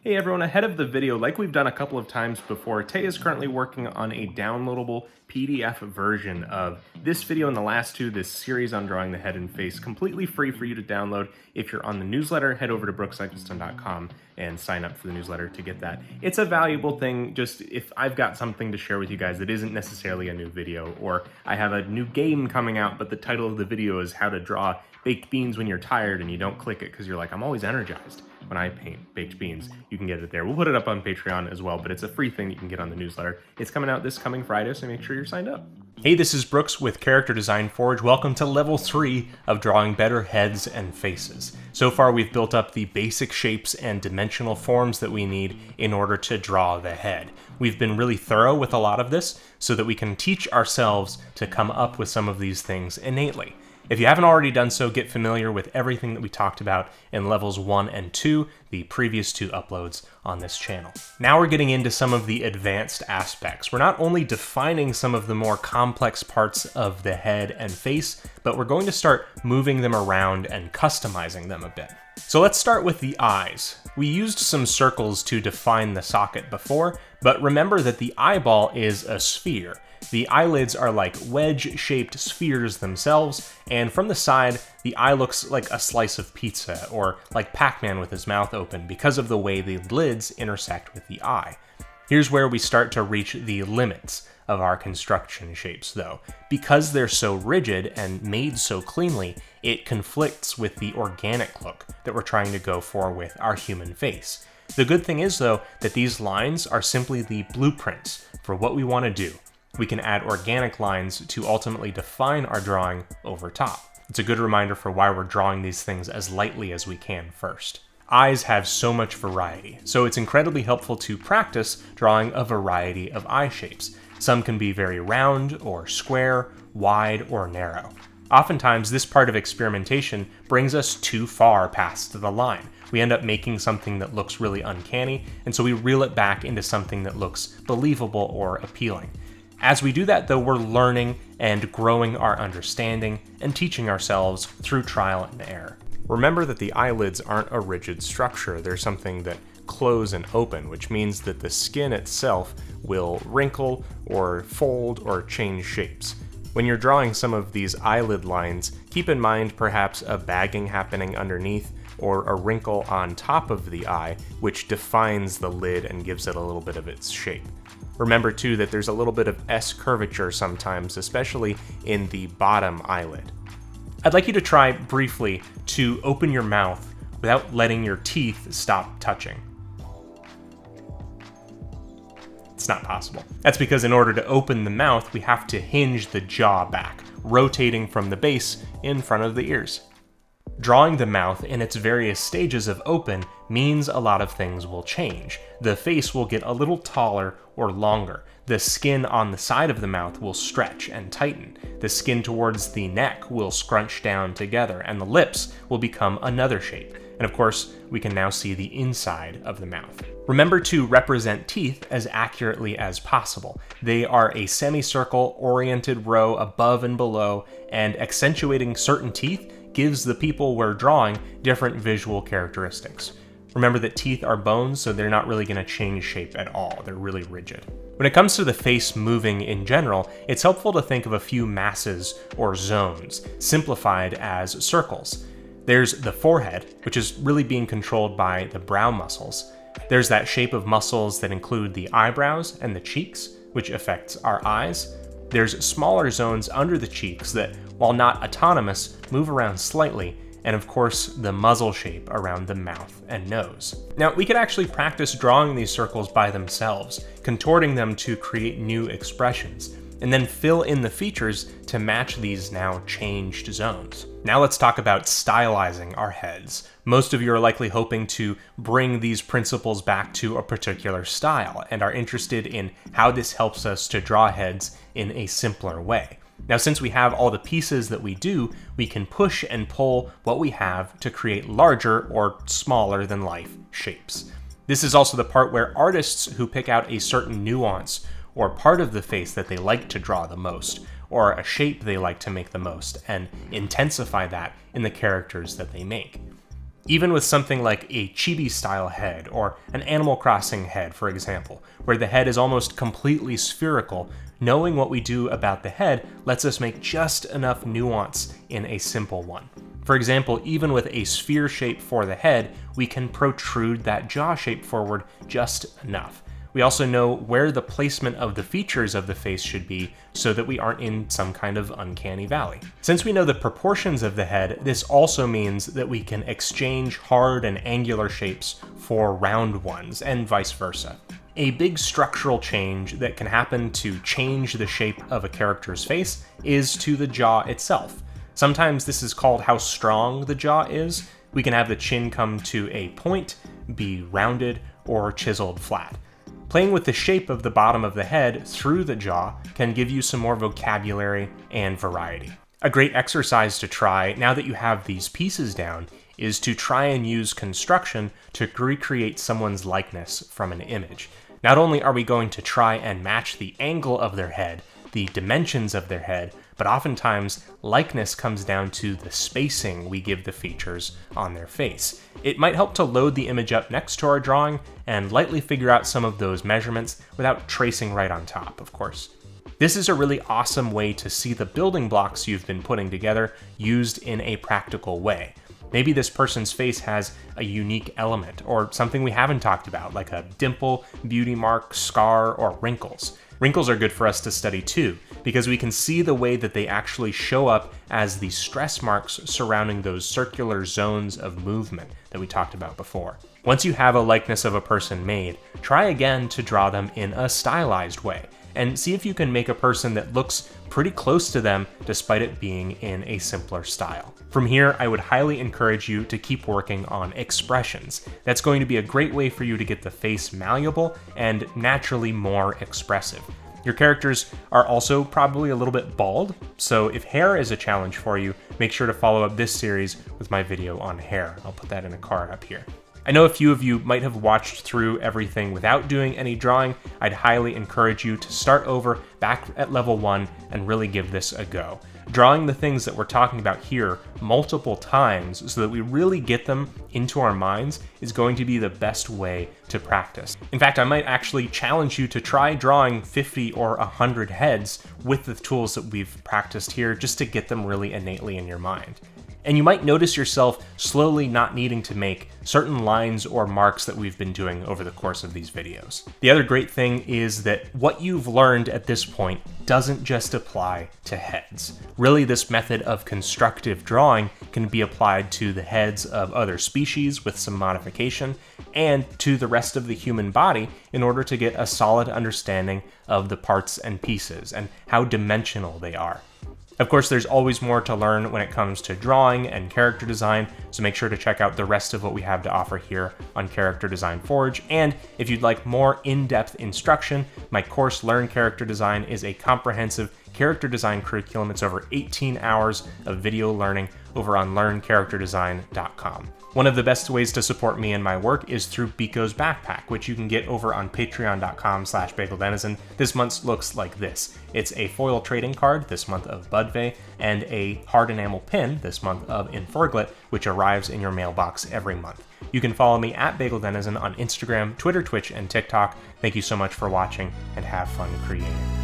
Hey everyone, ahead of the video, like we've done a couple of times before, Tay is currently working on a downloadable PDF version of this video and the last two, this series on drawing the head and face, completely free for you to download. If you're on the newsletter, head over to brookeseggleston.com and sign up for the newsletter to get that. It's a valuable thing, just if I've got something to share with you guys that isn't necessarily a new video, or I have a new game coming out, but the title of the video is how to draw baked beans when you're tired and you don't click it because you're like, I'm always energized when I paint baked beans. You can get it there. We'll put it up on Patreon as well, but it's a free thing that you can get on the newsletter. It's coming out this coming Friday, so make sure you're signed up. Hey, this is Brooks with Character Design Forge. Welcome to level 3 of drawing better heads and faces. So far, we've built up the basic shapes and dimensional forms that we need in order to draw the head. We've been really thorough with a lot of this so that we can teach ourselves to come up with some of these things innately. If you haven't already done so, get familiar with everything that we talked about in levels 1 and 2, the previous 2 uploads on this channel. Now we're getting into some of the advanced aspects. We're not only defining some of the more complex parts of the head and face, but we're going to start moving them around and customizing them a bit. So let's start with the eyes. We used some circles to define the socket before, but remember that the eyeball is a sphere. The eyelids are like wedge-shaped spheres themselves, and from the side, the eye looks like a slice of pizza, or like Pac-Man with his mouth open, because of the way the lids intersect with the eye. Here's where we start to reach the limits of our construction shapes, though. Because they're so rigid and made so cleanly, it conflicts with the organic look that we're trying to go for with our human face. The good thing is, though, that these lines are simply the blueprints for what we want to do. We can add organic lines to ultimately define our drawing over top. It's a good reminder for why we're drawing these things as lightly as we can first. Eyes have so much variety, so it's incredibly helpful to practice drawing a variety of eye shapes. Some can be very round or square, wide or narrow. Oftentimes, this part of experimentation brings us too far past the line. We end up making something that looks really uncanny, and so we reel it back into something that looks believable or appealing. As we do that, though, we're learning and growing our understanding and teaching ourselves through trial and error. Remember that the eyelids aren't a rigid structure. They're something that close and open, which means that the skin itself will wrinkle or fold or change shapes. When you're drawing some of these eyelid lines, keep in mind perhaps a bagging happening underneath or a wrinkle on top of the eye, which defines the lid and gives it a little bit of its shape. Remember, too, that there's a little bit of S curvature sometimes, especially in the bottom eyelid. I'd like you to try briefly to open your mouth without letting your teeth stop touching. It's not possible. That's because in order to open the mouth, we have to hinge the jaw back, rotating from the base in front of the ears. Drawing the mouth in its various stages of open means a lot of things will change. The face will get a little taller or longer. The skin on the side of the mouth will stretch and tighten. The skin towards the neck will scrunch down together, and the lips will become another shape. And of course, we can now see the inside of the mouth. Remember to represent teeth as accurately as possible. They are a semicircle oriented row above and below, and accentuating certain teeth gives the people we're drawing different visual characteristics. Remember that teeth are bones, so they're not really going to change shape at all. They're really rigid. When it comes to the face moving in general, it's helpful to think of a few masses or zones, simplified as circles. There's the forehead, which is really being controlled by the brow muscles. There's that shape of muscles that include the eyebrows and the cheeks, which affects our eyes. There's smaller zones under the cheeks that, while not autonomous, move around slightly, and of course the muzzle shape around the mouth and nose. Now, we could actually practice drawing these circles by themselves, contorting them to create new expressions, and then fill in the features to match these now changed zones. Now let's talk about stylizing our heads. Most of you are likely hoping to bring these principles back to a particular style and are interested in how this helps us to draw heads in a simpler way. Now, since we have all the pieces that we do, we can push and pull what we have to create larger or smaller than life shapes. This is also the part where artists who pick out a certain nuance or part of the face that they like to draw the most, or a shape they like to make the most, and intensify that in the characters that they make. Even with something like a chibi-style head, or an Animal Crossing head, for example, where the head is almost completely spherical, knowing what we do about the head lets us make just enough nuance in a simple one. For example, even with a sphere shape for the head, we can protrude that jaw shape forward just enough. We also know where the placement of the features of the face should be so that we aren't in some kind of uncanny valley. Since we know the proportions of the head, this also means that we can exchange hard and angular shapes for round ones, and vice versa. A big structural change that can happen to change the shape of a character's face is to the jaw itself. Sometimes this is called how strong the jaw is. We can have the chin come to a point, be rounded, or chiseled flat. Playing with the shape of the bottom of the head through the jaw can give you some more vocabulary and variety. A great exercise to try, now that you have these pieces down, is to try and use construction to recreate someone's likeness from an image. Not only are we going to try and match the angle of their head, the dimensions of their head, but oftentimes likeness comes down to the spacing we give the features on their face. It might help to load the image up next to our drawing and lightly figure out some of those measurements without tracing right on top, of course. This is a really awesome way to see the building blocks you've been putting together used in a practical way. Maybe this person's face has a unique element, or something we haven't talked about, like a dimple, beauty mark, scar, or wrinkles. Wrinkles are good for us to study too, because we can see the way that they actually show up as the stress marks surrounding those circular zones of movement that we talked about before. Once you have a likeness of a person made, try again to draw them in a stylized way, and see if you can make a person that looks pretty close to them despite it being in a simpler style. From here, I would highly encourage you to keep working on expressions. That's going to be a great way for you to get the face malleable and naturally more expressive. Your characters are also probably a little bit bald, so if hair is a challenge for you, make sure to follow up this series with my video on hair. I'll put that in a card up here. I know a few of you might have watched through everything without doing any drawing. I'd highly encourage you to start over back at level 1 and really give this a go. Drawing the things that we're talking about here multiple times so that we really get them into our minds is going to be the best way to practice. In fact, I might actually challenge you to try drawing 50 or 100 heads with the tools that we've practiced here just to get them really innately in your mind. And you might notice yourself slowly not needing to make certain lines or marks that we've been doing over the course of these videos. The other great thing is that what you've learned at this point doesn't just apply to heads. Really, this method of constructive drawing can be applied to the heads of other species with some modification, and to the rest of the human body in order to get a solid understanding of the parts and pieces and how dimensional they are. Of course, there's always more to learn when it comes to drawing and character design, so make sure to check out the rest of what we have to offer here on Character Design Forge. And if you'd like more in-depth instruction, my course Learn Character Design is a comprehensive character design curriculum. It's over 18 hours of video learning over on learncharacterdesign.com. One of the best ways to support me and my work is through Biko's Backpack, which you can get over on patreon.com/bageldenizen. This month's looks like this. It's a foil trading card, this month of Budvay, and a hard enamel pin, this month of Inferglit, which arrives in your mailbox every month. You can follow me at bageldenizen on Instagram, Twitter, Twitch, and TikTok. Thank you so much for watching, and have fun creating.